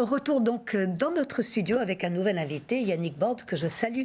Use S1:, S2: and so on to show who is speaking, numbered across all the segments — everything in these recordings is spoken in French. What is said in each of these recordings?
S1: Retour donc dans notre studio avec un nouvel invité, Yannick Borde, que je salue,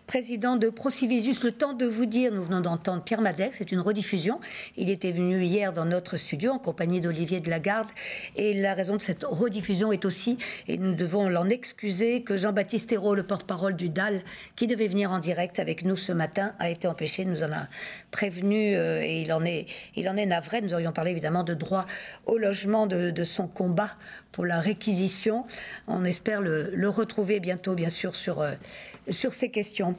S1: président de Procivisus. Le temps de vous dire, nous venons d'entendre Pierre Madec, c'est une rediffusion. Il était venu hier dans notre studio en compagnie d'Olivier Delagarde. Et la raison de cette rediffusion est aussi, et nous devons l'en excuser, que Jean-Baptiste Ayrault, le porte-parole du DAL, qui devait venir en direct avec nous ce matin, a été empêché. Nous en a prévenu et il en est navré. Nous aurions parlé évidemment de droit au logement, de son combat pour la réquisition. On espère le retrouver bientôt, bien sûr, sur ces questions.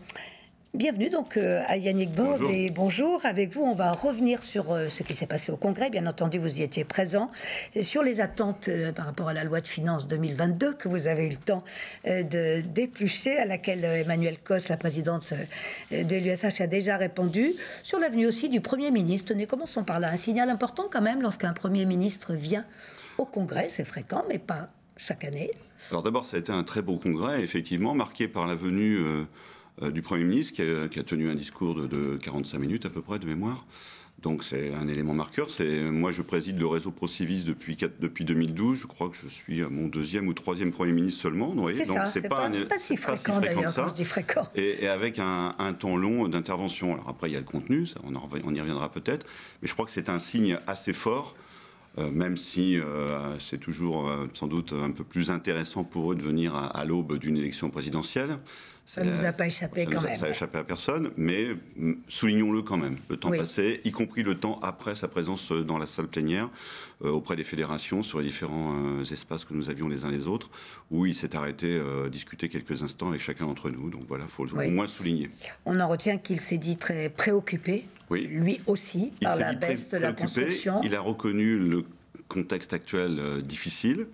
S1: Bienvenue donc à Yannick Borde et bonjour. Avec vous, on va revenir sur ce qui s'est passé au Congrès. Bien entendu, vous y étiez présent. Sur les attentes par rapport à la loi de finances 2022 que vous avez eu le temps de d'éplucher, à laquelle Emmanuelle Cosse, la présidente de l'USH, a déjà répondu. Sur l'avenue aussi du Premier ministre. Tenez, commençons par là. Un signal important quand même lorsqu'un Premier ministre vient au Congrès. C'est fréquent, mais pas chaque année.
S2: Alors d'abord, ça a été un très beau congrès, effectivement, marqué par la venue du Premier ministre qui a tenu un discours de 45 minutes à peu près de mémoire. Donc c'est un élément marqueur. Moi, je préside le réseau Procivis depuis 2012. Je crois que je suis à mon deuxième ou troisième Premier ministre seulement.
S1: C'est ça, c'est pas si fréquent d'ailleurs, quand je dis fréquent.
S2: Et avec un temps long d'intervention. Alors après, il y a le contenu, ça, on y reviendra peut-être. Mais je crois que c'est un signe assez fort. Même si c'est toujours sans doute un peu plus intéressant pour eux de venir à l'aube d'une élection présidentielle.
S1: Ça ne nous a pas échappé quand même.
S2: Ça n'a échappé à personne, mais soulignons-le quand même, le temps passé, y compris le temps après sa présence dans la salle plénière, auprès des fédérations, sur les différents espaces que nous avions les uns les autres, où il s'est arrêté discuter quelques instants avec chacun d'entre nous. Donc voilà, il faut au moins le souligner.
S1: On en retient qu'il s'est dit très préoccupé, lui aussi, par la baisse de la construction.
S2: Il a reconnu le contexte actuel difficile.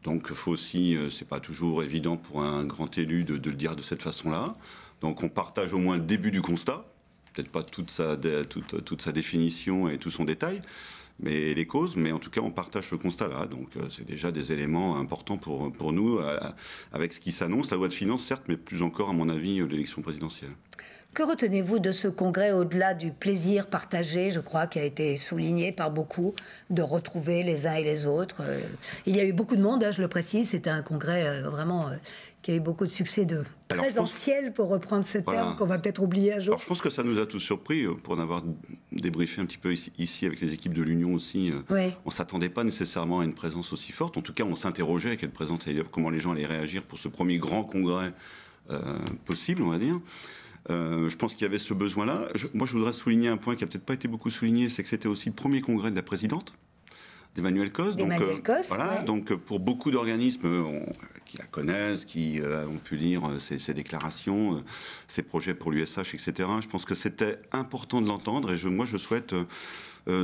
S2: Donc, il faut aussi, c'est pas toujours évident pour un grand élu de le dire de cette façon-là. Donc, on partage au moins le début du constat, peut-être pas toute sa définition et tout son détail, mais les causes. Mais en tout cas, on partage ce constat-là. Donc, c'est déjà des éléments importants pour nous, avec ce qui s'annonce, la loi de finances, certes, mais plus encore, à mon avis, l'élection présidentielle.
S1: Que retenez-vous de ce congrès au-delà du plaisir partagé, je crois, qui a été souligné par beaucoup, de retrouver les uns et les autres? Il y a eu beaucoup de monde, je le précise, c'était un congrès vraiment qui a eu beaucoup de succès de présentiel, pour reprendre ce terme qu'on va peut-être oublier un jour.
S2: Alors je pense que ça nous a tous surpris, pour en avoir débriefé un petit peu ici avec les équipes de l'Union aussi. On ne s'attendait pas nécessairement à une présence aussi forte. En tout cas, on s'interrogeait à quelle présence, comment les gens allaient réagir pour ce premier grand congrès possible, on va dire. Je pense qu'il y avait ce besoin-là. Moi, je voudrais souligner un point qui n'a peut-être pas été beaucoup souligné, c'est que c'était aussi le premier congrès de la présidente, d'Emmanuelle Cosse. Donc, pour beaucoup d'organismes qui la connaissent, qui ont pu lire ses déclarations, ses projets pour l'USH, etc., je pense que c'était important de l'entendre. Et moi, je souhaite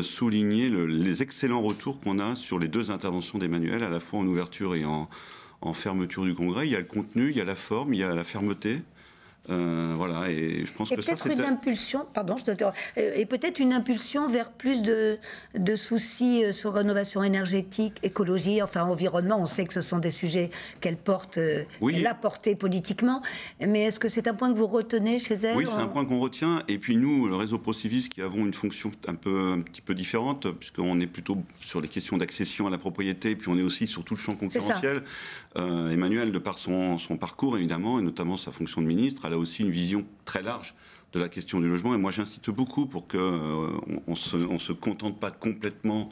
S2: souligner les excellents retours qu'on a sur les deux interventions d'Emmanuelle, à la fois en ouverture et en fermeture du congrès. Il y a le contenu, il y a la forme, il y a la fermeté. Voilà, et je pense que ça, c'était...
S1: une impulsion, pardon, je t'interromps, et peut-être une impulsion vers plus de soucis sur rénovation énergétique, écologie, enfin environnement. On sait que ce sont des sujets qu'elle porte, qu'elle a porté politiquement, mais est-ce que c'est un point que vous retenez chez elle?
S2: Oui, c'est un point qu'on retient, et puis nous, le réseau Procivis, qui avons une fonction un petit peu différente, puisqu'on est plutôt sur les questions d'accession à la propriété, puis on est aussi sur tout le champ concurrentiel. Emmanuelle, de par son parcours, évidemment, et notamment sa fonction de ministre, elle a aussi une vision très large de la question du logement. Et moi, j'insiste beaucoup pour qu'on se contente pas complètement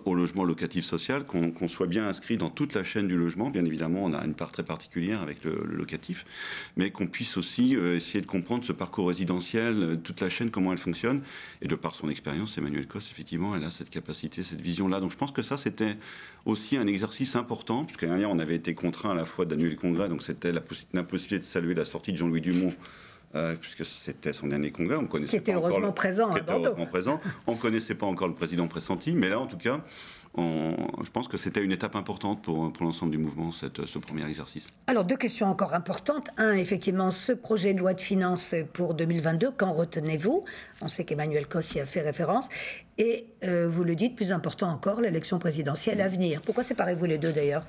S2: au logement locatif social, qu'on soit bien inscrit dans toute la chaîne du logement. Bien évidemment, on a une part très particulière avec le locatif, mais qu'on puisse aussi essayer de comprendre ce parcours résidentiel, toute la chaîne, comment elle fonctionne. Et de par son expérience, Emmanuelle Cosse, effectivement, elle a cette capacité, cette vision-là. Donc je pense que ça, c'était aussi un exercice important, puisque l'année dernière, on avait été contraint à la fois d'annuler le congrès, donc c'était l'impossibilité de saluer la sortie de Jean-Louis Dumont, puisque c'était son dernier congrès, on connaissait
S1: qui était heureusement présent à Bordeaux.
S2: On ne connaissait pas encore le président pressenti, mais là, en tout cas, je pense que c'était une étape importante pour l'ensemble du mouvement, ce premier exercice.
S1: Alors, deux questions encore importantes. Un, effectivement, ce projet de loi de finances pour 2022, qu'en retenez-vous? On sait qu'Emmanuelle Cosse y a fait référence. Et vous le dites, plus important encore, l'élection présidentielle à venir. Pourquoi séparez-vous les deux, d'ailleurs?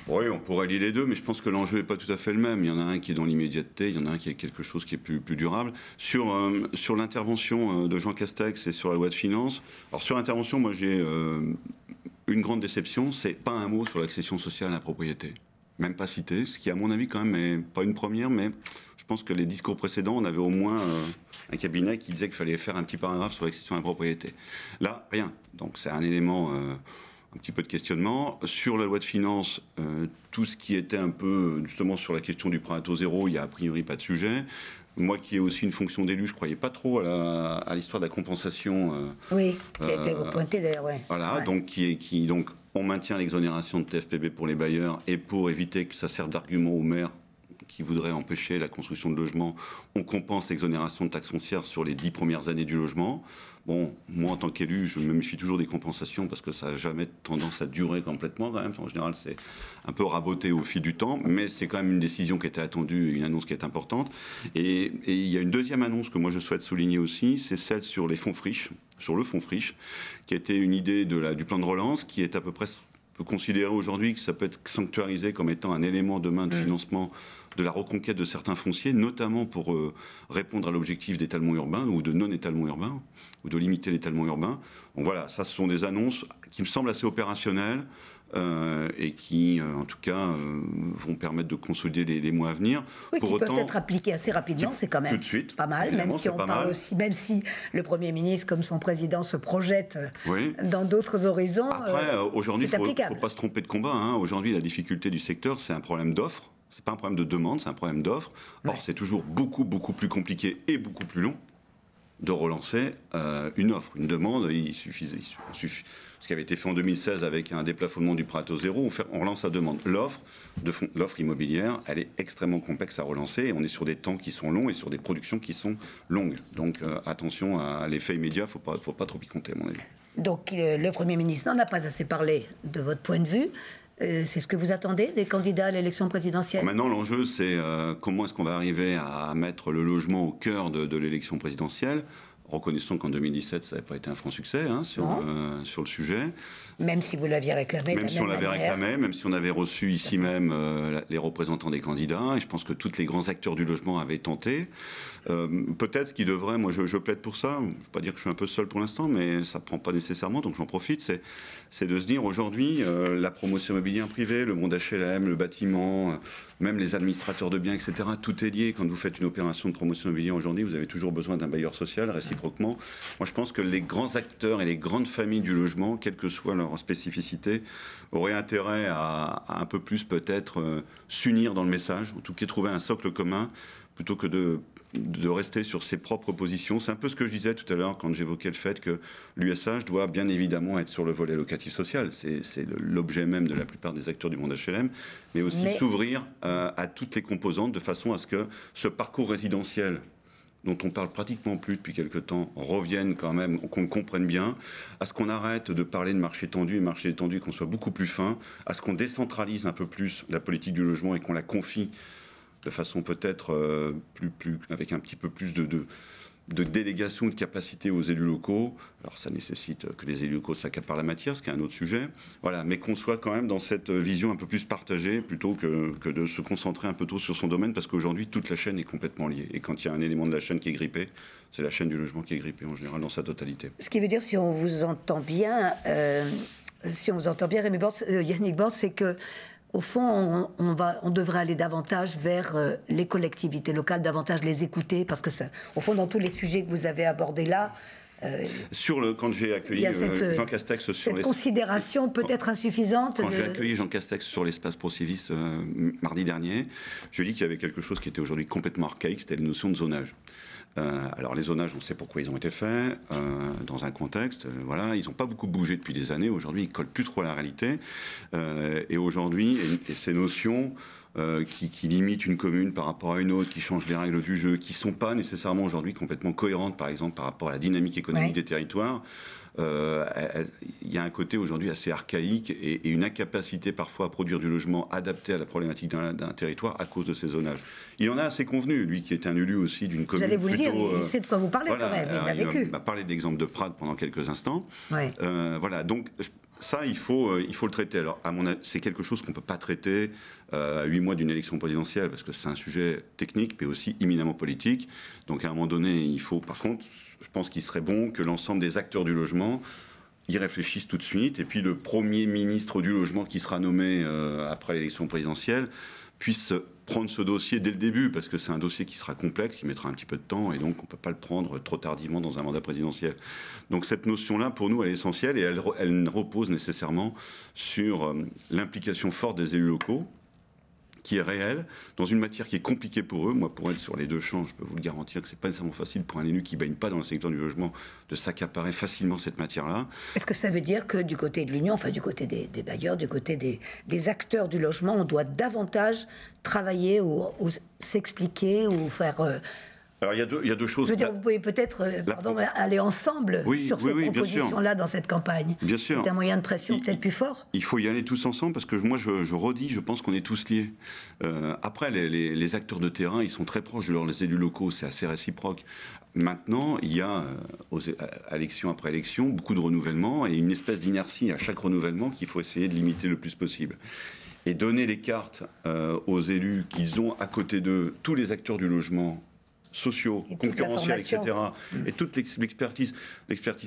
S2: Oui, on pourrait lier les deux, mais je pense que l'enjeu n'est pas tout à fait le même. Il y en a un qui est dans l'immédiateté, il y en a un qui est quelque chose qui est plus durable. Sur l'intervention de Jean Castex et sur la loi de finances, alors sur l'intervention, moi j'ai une grande déception, c'est pas un mot sur l'accession sociale à la propriété. Même pas cité, ce qui à mon avis quand même n'est pas une première, mais je pense que les discours précédents, on avait au moins un cabinet qui disait qu'il fallait faire un petit paragraphe sur l'accession à la propriété. Là, rien. Donc c'est un élément, un petit peu de questionnement. Sur la loi de finances, tout ce qui était un peu justement sur la question du prêt à taux zéro, il n'y a a priori pas de sujet. Moi qui ai aussi une fonction d'élu, je ne croyais pas trop à l'histoire de la compensation.
S1: Oui, qui a été pointée d'ailleurs, ouais.
S2: Voilà, ouais. Donc on maintient l'exonération de TFPB pour les bailleurs et pour éviter que ça serve d'argument aux maires qui voudraient empêcher la construction de logements, on compense l'exonération de taxes foncières sur les 10 premières années du logement. Bon, moi en tant qu'élu, je me méfie toujours des compensations parce que ça n'a jamais tendance à durer complètement quand même. En général, c'est un peu raboté au fil du temps, mais c'est quand même une décision qui était attendue, une annonce qui est importante. Et il y a une deuxième annonce que moi je souhaite souligner aussi, c'est celle sur les fonds friches, sur le fonds friche, qui était une idée du plan de relance, qui est à peu près considérer aujourd'hui que ça peut être sanctuarisé comme étant un élément demain de financement de la reconquête de certains fonciers, notamment pour répondre à l'objectif d'étalement urbain ou de non-étalement urbain, ou de limiter l'étalement urbain. Donc voilà, ça ce sont des annonces qui me semblent assez opérationnelles et qui, en tout cas, vont permettre de consolider les mois à venir.
S1: Oui, pour qui peuvent être appliqués assez rapidement, c'est quand même
S2: tout de suite,
S1: pas mal, même si on parle aussi, même si le Premier ministre, comme son président, se projette dans d'autres horizons.
S2: Après, aujourd'hui, il ne faut pas se tromper de combat. Hein. Aujourd'hui, la difficulté du secteur, c'est un problème d'offre. C'est pas un problème de demande, c'est un problème d'offre. Or, c'est toujours beaucoup plus compliqué et beaucoup plus long de relancer une offre. Une demande, il suffit. Ce qui avait été fait en 2016 avec un déplafonnement du prêt à taux zéro, on relance la demande. L'offre immobilière, elle est extrêmement complexe à relancer et on est sur des temps qui sont longs et sur des productions qui sont longues. Donc attention à l'effet immédiat, faut pas trop y compter à mon avis.
S1: Donc le Premier ministre n'en a pas assez parlé de votre point de vue. C'est ce que vous attendez des candidats à l'élection présidentielle?
S2: Maintenant, l'enjeu, c'est comment est-ce qu'on va arriver à mettre le logement au cœur de l'élection présidentielle. Reconnaissons qu'en 2017, ça n'avait pas été un franc succès sur le sujet.
S1: Même si vous l'aviez réclamé.
S2: Même si on l'avait réclamé, même si on avait reçu ici même les représentants des candidats. Et je pense que tous les grands acteurs du logement avaient tenté. Peut-être ce qui devrait, moi je plaide pour ça, je ne veux pas dire que je suis un peu seul pour l'instant, mais ça ne prend pas nécessairement, donc j'en profite, c'est de se dire aujourd'hui, la promotion immobilière privée, le monde HLM, le bâtiment, même les administrateurs de biens, etc., tout est lié. Quand vous faites une opération de promotion immobilière aujourd'hui, vous avez toujours besoin d'un bailleur social, réciproquement. Moi je pense que les grands acteurs et les grandes familles du logement, quelle que soit leur spécificité, auraient intérêt à un peu plus peut-être s'unir dans le message, en tout cas trouver un socle commun, plutôt que de rester sur ses propres positions. C'est un peu ce que je disais tout à l'heure quand j'évoquais le fait que l'USH doit bien évidemment être sur le volet locatif social. C'est l'objet même de la plupart des acteurs du monde HLM, mais aussi s'ouvrir à toutes les composantes de façon à ce que ce parcours résidentiel dont on parle pratiquement plus depuis quelque temps, revienne quand même, qu'on le comprenne bien, à ce qu'on arrête de parler de marché tendu et marché étendu, qu'on soit beaucoup plus fin, à ce qu'on décentralise un peu plus la politique du logement et qu'on la confie de façon peut-être avec un petit peu plus de délégation, de capacité aux élus locaux. Alors ça nécessite que les élus locaux s'accaparent la matière, ce qui est un autre sujet. Voilà, mais qu'on soit quand même dans cette vision un peu plus partagée, plutôt que de se concentrer un peu trop sur son domaine, parce qu'aujourd'hui, toute la chaîne est complètement liée. Et quand il y a un élément de la chaîne qui est grippé, c'est la chaîne du logement qui est grippée, en général, dans sa totalité.
S1: Ce qui veut dire, si on vous entend bien, Yannick Borde, c'est que au fond, on devrait aller davantage vers les collectivités locales, davantage les écouter, parce que, au fond, dans tous les sujets que vous avez abordés là,
S2: quand j'ai accueilli Jean Castex sur
S1: cette considération peut-être insuffisante.
S2: Quand j'ai accueilli Jean Castex sur l'espace Procivis mardi dernier, je lui ai dit qu'il y avait quelque chose qui était aujourd'hui complètement archaïque, c'était la notion de zonage. Alors les zonages, on sait pourquoi ils ont été faits, dans un contexte, voilà, ils n'ont pas beaucoup bougé depuis des années, aujourd'hui ils collent plus trop à la réalité, et aujourd'hui, et ces notions qui limitent une commune par rapport à une autre, qui changent les règles du jeu, qui ne sont pas nécessairement aujourd'hui complètement cohérentes, par exemple, par rapport à la dynamique économique des territoires. Il y a un côté aujourd'hui assez archaïque et une incapacité parfois à produire du logement adapté à la problématique d'un territoire à cause de ces zonages. Il en a assez convenu, lui qui était un élu aussi d'une commune.
S1: J'allais vous le dire, il sait de quoi vous parlez quand même, il l'a vécu.
S2: Il m'a parlé d'exemple de Prades pendant quelques instants.
S1: Ouais.
S2: Voilà, donc ça, il faut le traiter. Alors, à mon avis, c'est quelque chose qu'on ne peut pas traiter à 8 mois d'une élection présidentielle, parce que c'est un sujet technique, mais aussi éminemment politique. Donc, à un moment donné, il faut, par contre, je pense qu'il serait bon que l'ensemble des acteurs du logement y réfléchissent tout de suite, et puis le Premier ministre du logement qui sera nommé après l'élection présidentielle puisse prendre ce dossier dès le début, parce que c'est un dossier qui sera complexe, il mettra un petit peu de temps, et donc on ne peut pas le prendre trop tardivement dans un mandat présidentiel. Donc cette notion-là, pour nous, elle est essentielle, et elle repose nécessairement sur l'implication forte des élus locaux, qui est réelle, dans une matière qui est compliquée pour eux. Moi, pour être sur les deux champs, je peux vous le garantir que ce n'est pas nécessairement facile pour un élu qui ne baigne pas dans le secteur du logement de s'accaparer facilement cette matière-là.
S1: Est-ce que ça veut dire que du côté de l'Union, enfin du côté des bailleurs, du côté des acteurs du logement, on doit davantage travailler ou s'expliquer ou faire...
S2: Alors, il y a deux choses.
S1: Je veux dire, vous pouvez peut-être aller ensemble sur cette proposition-là dans cette campagne.
S2: Bien sûr.
S1: C'est un moyen de pression peut-être plus fort.
S2: Il faut y aller tous ensemble, parce que moi, je redis, je pense qu'on est tous liés. Après, les acteurs de terrain, ils sont très proches de leurs élus locaux, c'est assez réciproque. Maintenant, il y a, élection après élection, beaucoup de renouvellement et une espèce d'inertie à chaque renouvellement qu'il faut essayer de limiter le plus possible. Et donner les cartes aux élus qu'ils ont à côté d'eux, tous les acteurs du logement, sociaux, concurrentiels, etc., et toute l'expertise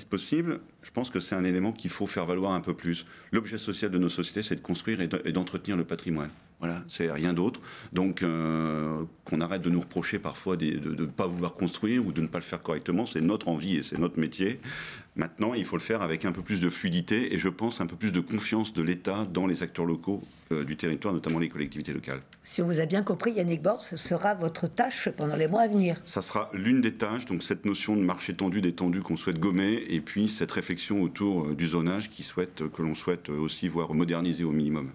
S2: possible, je pense que c'est un élément qu'il faut faire valoir un peu plus. L'objet social de nos sociétés, c'est de construire et d'entretenir le patrimoine. Voilà, c'est rien d'autre. Donc, qu'on arrête de nous reprocher parfois de ne pas vouloir construire ou de ne pas le faire correctement, c'est notre envie et c'est notre métier. Maintenant, il faut le faire avec un peu plus de fluidité et je pense un peu plus de confiance de l'État dans les acteurs locaux du territoire, notamment les collectivités locales.
S1: Si on vous a bien compris, Yannick Borde, ce sera votre tâche pendant les mois à venir.
S2: Ça sera l'une des tâches, donc cette notion de marché tendu, détendu qu'on souhaite gommer, et puis cette réflexion autour du zonage que l'on souhaite aussi voir moderniser au minimum.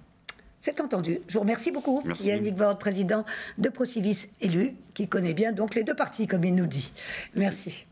S1: C'est entendu. Je vous remercie beaucoup.
S2: Merci.
S1: Yannick Borde, président de Procivis élu, qui connaît bien donc les deux parties, comme il nous dit. Merci.